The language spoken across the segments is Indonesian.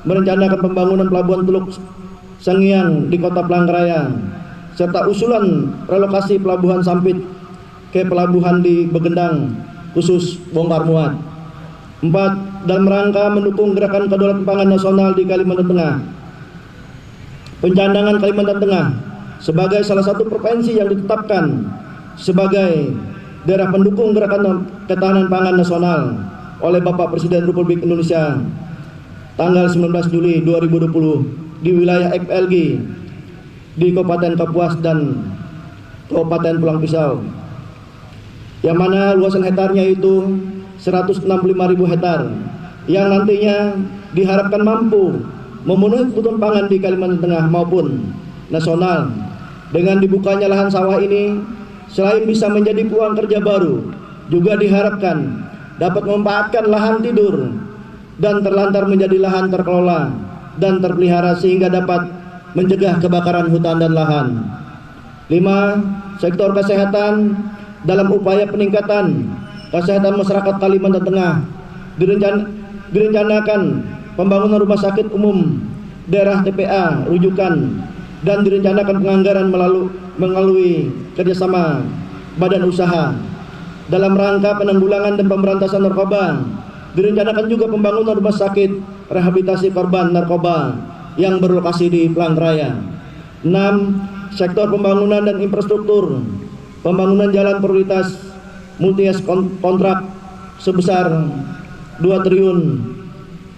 merencanakan pembangunan pelabuhan Teluk Sangiang di Kota Palangkaraya, serta usulan relokasi pelabuhan Sampit ke pelabuhan di Begendang khusus bongkar muat. 4. Dalam rangka mendukung gerakan kedaulatan pangan nasional di Kalimantan Tengah, pencandangan Kalimantan Tengah sebagai salah satu provinsi yang ditetapkan sebagai daerah pendukung gerakan ketahanan pangan nasional oleh Bapak Presiden Republik Indonesia tanggal 19 Juli 2020 di wilayah FLG di Kabupaten Kapuas dan Kabupaten Pulang Pisau, yang mana luasan hektarnya itu 165.000 hektar, yang nantinya diharapkan mampu memenuhi kebutuhan pangan di Kalimantan Tengah maupun nasional. Dengan dibukanya lahan sawah ini, selain bisa menjadi peluang kerja baru, juga diharapkan dapat memanfaatkan lahan tidur dan terlantar menjadi lahan terkelola dan terpelihara sehingga dapat mencegah kebakaran hutan dan lahan. 5. Sektor kesehatan. Dalam upaya peningkatan kesehatan masyarakat Kalimantan Tengah, direncanakan pembangunan rumah sakit umum daerah TPA rujukan dan direncanakan penganggaran melalui kerjasama badan usaha. Dalam rangka penanggulangan dan pemberantasan narkoba, direncanakan juga pembangunan rumah sakit rehabilitasi korban narkoba yang berlokasi di Palangkaraya. 6. Sektor pembangunan dan infrastruktur. Pembangunan jalan prioritas multi-years kontrak sebesar 2 triliun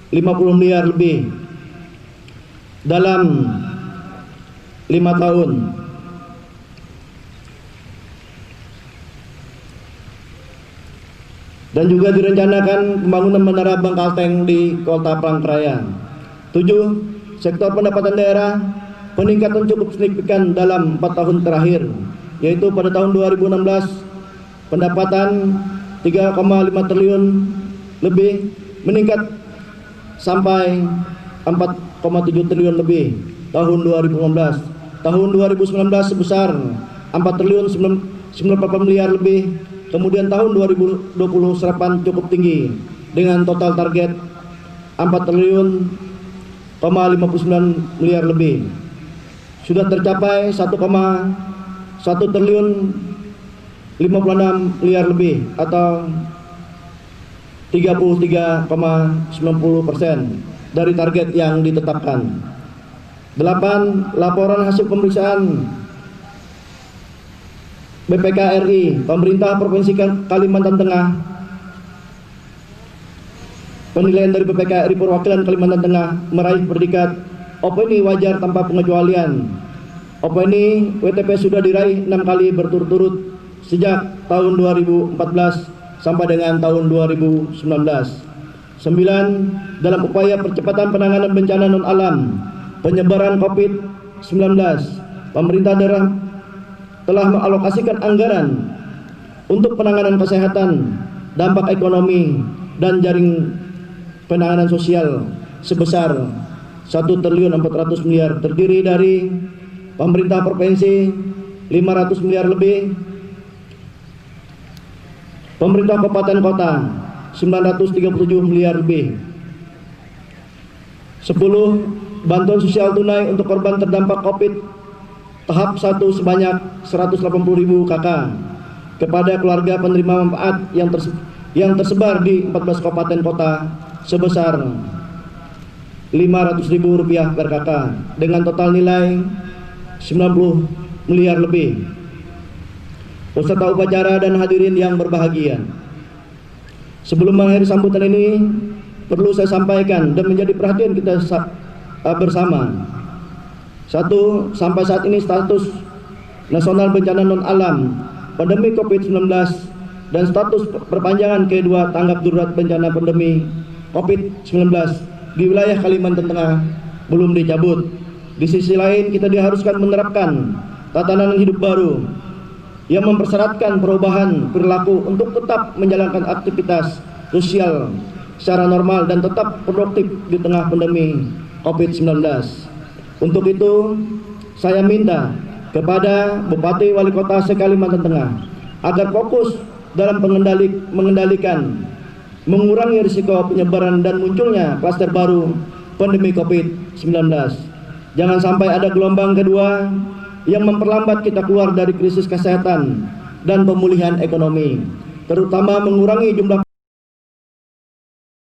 50 miliar lebih dalam 5 tahun. Dan juga direncanakan pembangunan menara Bangkalteng di Kota Palangkaraya. 7. Sektor pendapatan daerah, peningkatan cukup signifikan dalam 4 tahun terakhir, yaitu pada tahun 2016 pendapatan 3,5 triliun lebih meningkat sampai 4,7 triliun lebih tahun 2015. Tahun 2019 sebesar 4 triliun 94 miliar lebih. Kemudian tahun 2020 serapan cukup tinggi dengan total target 4 triliun 59 miliar lebih. Sudah tercapai 1,1 triliun 56 miliar lebih atau 33,90% dari target yang ditetapkan. 8. Laporan hasil pemeriksaan BPK RI, Pemerintah Provinsi Kalimantan Tengah. Penilaian dari BPK RI Perwakilan Kalimantan Tengah meraih predikat opini wajar tanpa pengecualian. Opini WTP sudah diraih 6 kali berturut-turut sejak tahun 2014 sampai dengan tahun 2019. 9. Dalam upaya percepatan penanganan bencana non-alam penyebaran COVID-19, pemerintah daerah telah mengalokasikan anggaran untuk penanganan kesehatan, dampak ekonomi, dan jaring penanganan sosial sebesar 1 triliun 400 miliar, terdiri dari pemerintah provinsi 500 miliar lebih, pemerintah kabupaten kota 937 miliar lebih. 10. Bantuan sosial tunai untuk korban terdampak COVID tahap 1 sebanyak 180.000 KK kepada keluarga penerima manfaat yang tersebar di 14 kabupaten kota sebesar Rp500.000 per KK dengan total nilai 90 miliar lebih. Peserta upacara dan hadirin yang berbahagia, sebelum mengakhiri sambutan ini perlu saya sampaikan dan menjadi perhatian kita bersama. 1. Sampai saat ini status nasional bencana non-alam pandemi COVID-19 dan status perpanjangan kedua tanggap darurat bencana pandemi COVID-19 di wilayah Kalimantan Tengah belum dicabut. Di sisi lain, kita diharuskan menerapkan tatanan hidup baru yang mempersyaratkan perubahan perilaku untuk tetap menjalankan aktivitas sosial secara normal dan tetap produktif di tengah pandemi COVID-19. Untuk itu, saya minta kepada Bupati Wali Kota se-Kalimantan Tengah agar fokus dalam mengendalikan, mengurangi risiko penyebaran dan munculnya klaster baru pandemi COVID-19. Jangan sampai ada gelombang kedua yang memperlambat kita keluar dari krisis kesehatan dan pemulihan ekonomi, terutama mengurangi jumlah